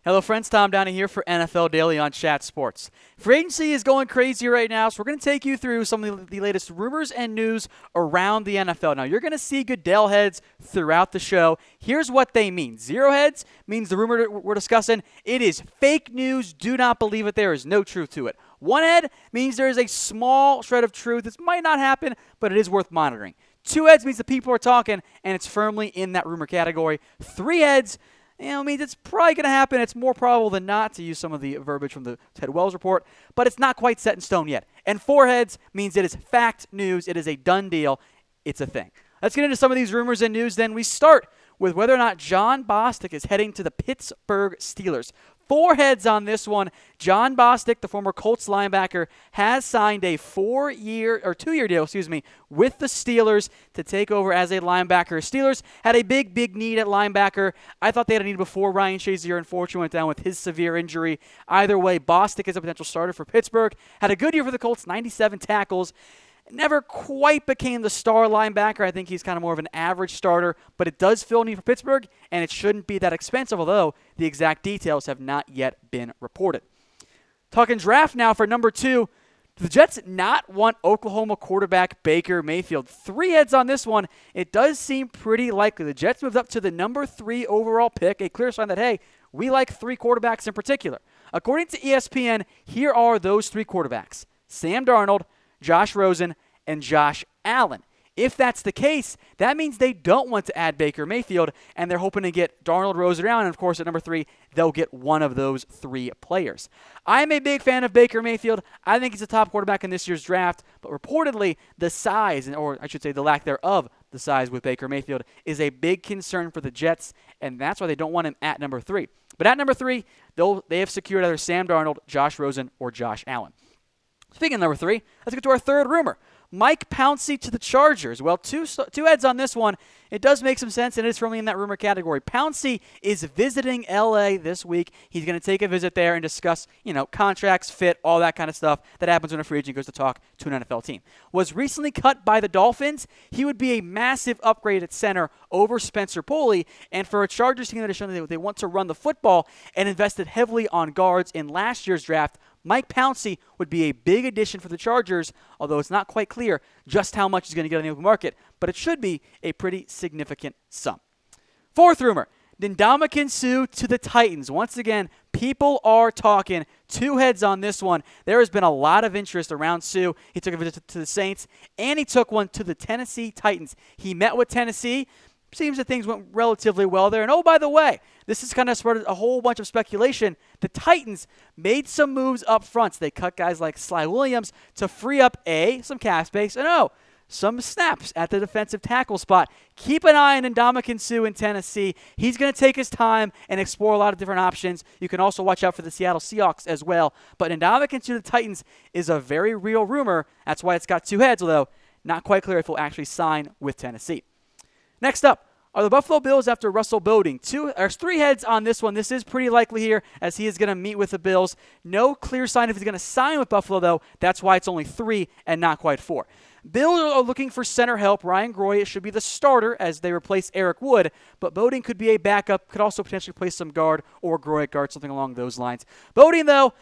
Hello friends, Tom Downey here for NFL Daily on Chat Sports. Free agency is going crazy right now, so we're going to take you through some of the latest rumors and news around the NFL. Now, you're going to see Goodell heads throughout the show. Here's what they mean. Zero heads means the rumor that we're discussing, it is fake news. Do not believe it. There is no truth to it. One head means there is a small shred of truth. This might not happen, but it is worth monitoring. Two heads means the people are talking, and it's firmly in that rumor category. Three heads means it's probably going to happen. It's more probable than not, to use some of the verbiage from the Ted Wells report, but it's not quite set in stone yet. And four heads means it is fact news. It is a done deal. It's a thing. Let's get into some of these rumors and news then. We start with whether or not Jon Bostic is heading to the Pittsburgh Steelers. Four heads on this one. Jon Bostic, the former Colts linebacker, has signed a 2-year deal, with the Steelers to take over as a linebacker. Steelers had a big need at linebacker. I thought they had a need before Ryan Shazier unfortunately went down with his severe injury. Either way, Bostick is a potential starter for Pittsburgh. Had a good year for the Colts, 97 tackles. Never quite became the star linebacker. I think he's kind of more of an average starter, but it does fill a need for Pittsburgh, and it shouldn't be that expensive, although the exact details have not yet been reported. Talking draft now for number 2. Do the Jets not want Oklahoma quarterback Baker Mayfield? Three heads on this one. It does seem pretty likely. The Jets moved up to the number 3 overall pick, a clear sign that, hey, we like 3 quarterbacks in particular. According to ESPN, here are those 3 quarterbacks: Sam Darnold, Josh Rosen, and Josh Allen. If that's the case, that means they don't want to add Baker Mayfield, and they're hoping to get Darnold, Rosen, Allen, and of course at number 3, they'll get one of those 3 players. I'm a big fan of Baker Mayfield. I think he's a top quarterback in this year's draft, but reportedly the size, or I should say the lack thereof, the size with Baker Mayfield is a big concern for the Jets, and that's why they don't want him at number 3. But at number 3, they have secured either Sam Darnold, Josh Rosen, or Josh Allen. Speaking of number 3, let's get to our third rumor. Mike Pouncey to the Chargers. Well, two heads on this one. It does make some sense, and it is firmly in that rumor category. Pouncey is visiting L.A. this week. He's going to take a visit there and discuss, contracts, fit, all that kind of stuff that happens when a free agent goes to talk to an NFL team. Was recently cut by the Dolphins. He would be a massive upgrade at center over Spencer Pulley, and for a Chargers team that has shown that they want to run the football and invested heavily on guards in last year's draft, Mike Pouncey would be a big addition for the Chargers, although it's not quite clear just how much he's going to get on the open market, but it should be a pretty significant sum. Fourth rumor, Ndamukong Suh to the Titans. Once again, people are talking. Two heads on this one. There has been a lot of interest around Suh. He took a visit to the Saints, and he took one to the Tennessee Titans. He met with Tennessee. Seems that things went relatively well there. And oh, by the way, this has kind of started a whole bunch of speculation. The Titans made some moves up front. So they cut guys like Sly Williams to free up some cap space, and some snaps at the defensive tackle spot. Keep an eye on Ndamukong Suh in Tennessee. He's going to take his time and explore a lot of different options. You can also watch out for the Seattle Seahawks as well. But Ndamukong Suh to the Titans is a very real rumor. That's why it's got 2 heads, although not quite clear if he'll actually sign with Tennessee. Next up are the Buffalo Bills after Russell Bodine. 3 heads on this one. This is pretty likely here, as he is going to meet with the Bills. No clear sign if he's going to sign with Buffalo, though. That's why it's only 3 and not quite 4. Bills are looking for center help. Ryan Groy should be the starter as they replace Eric Wood, but Bodine could be a backup, could also potentially play some guard or Groy at guard, something along those lines. Bodine, though,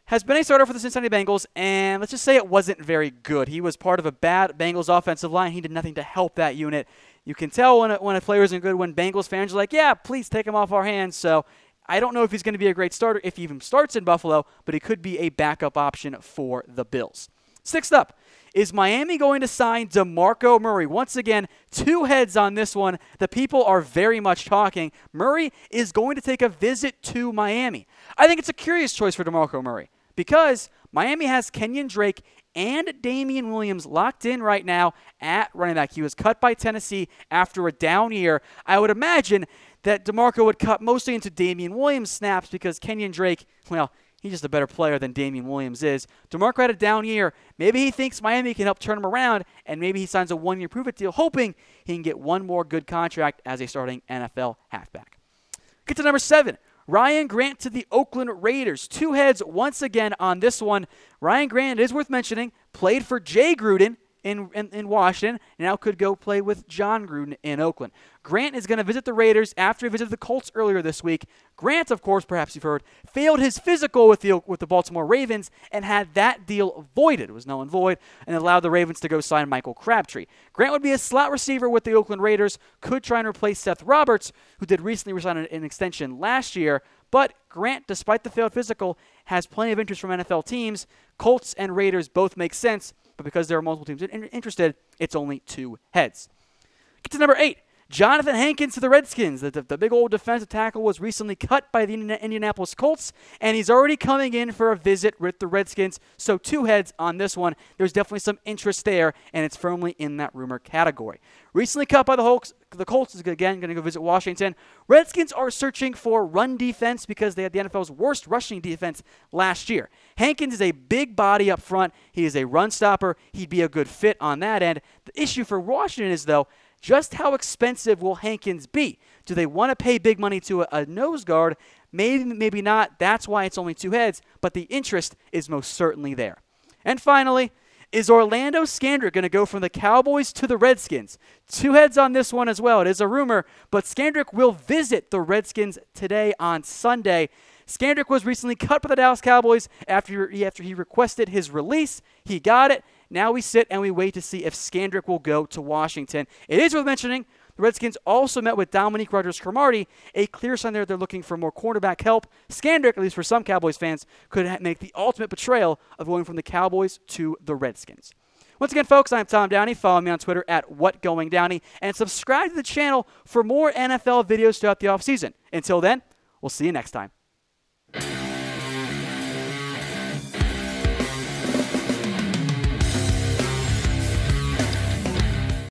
has been a starter for the Cincinnati Bengals, and let's just say it wasn't very good. He was part of a bad Bengals offensive line. He did nothing to help that unit. You can tell when a player isn't good when Bengals fans are like, yeah, please take him off our hands. So I don't know if he's going to be a great starter if he even starts in Buffalo, but he could be a backup option for the Bills. Sixth up, is Miami going to sign DeMarco Murray? Once again, 2 heads on this one. The people are very much talking. Murray is going to take a visit to Miami. I think it's a curious choice for DeMarco Murray because Miami has Kenyon Drake and Damian Williams locked in right now at running back. He was cut by Tennessee after a down year. I would imagine that DeMarco would cut mostly into Damian Williams snaps because Kenyon Drake, he's just a better player than Damian Williams is. DeMarco had a down year. Maybe he thinks Miami can help turn him around, and maybe he signs a 1-year prove-it deal, hoping he can get one more good contract as a starting NFL halfback. Get to number 7. Ryan Grant to the Oakland Raiders. 2 heads once again on this one. Ryan Grant, it is worth mentioning, played for Jay Gruden in Washington, and now could go play with John Gruden in Oakland. Grant is going to visit the Raiders after he visited the Colts earlier this week. Grant, of course, perhaps you've heard, failed his physical with the Baltimore Ravens and had that deal voided. It was null and void, and allowed the Ravens to go sign Michael Crabtree. Grant would be a slot receiver with the Oakland Raiders, could try and replace Seth Roberts, who did recently resign an extension last year. But Grant, despite the failed physical, has plenty of interest from NFL teams. Colts and Raiders both make sense, but because there are multiple teams interested, it's only 2 heads. Get to number 8. Johnathan Hankins to the Redskins. The big old defensive tackle was recently cut by the Indianapolis Colts, and he's already coming in for a visit with the Redskins. So 2 heads on this one. There's definitely some interest there, and it's firmly in that rumor category. Recently cut by the Colts is again going to go visit Washington. Redskins are searching for run defense because they had the NFL's worst rushing defense last year. Hankins is a big body up front. He is a run stopper. He'd be a good fit on that end. The issue for Washington is, though, just how expensive will Hankins be? Do they want to pay big money to a nose guard? Maybe, maybe not. That's why it's only 2 heads, but the interest is most certainly there. And finally, is Orlando Scandrick going to go from the Cowboys to the Redskins? 2 heads on this one as well. It is a rumor, but Scandrick will visit the Redskins today on Sunday. Scandrick was recently cut by the Dallas Cowboys after he requested his release. He got it. Now we sit and we wait to see if Scandrick will go to Washington. It is worth mentioning, the Redskins also met with Dominique Rodgers-Cromartie, a clear sign there they're looking for more cornerback help. Scandrick, at least for some Cowboys fans, could make the ultimate betrayal of going from the Cowboys to the Redskins. Once again, folks, I'm Tom Downey. Follow me on Twitter at WhatGoingDowney, and subscribe to the channel for more NFL videos throughout the offseason. Until then, we'll see you next time.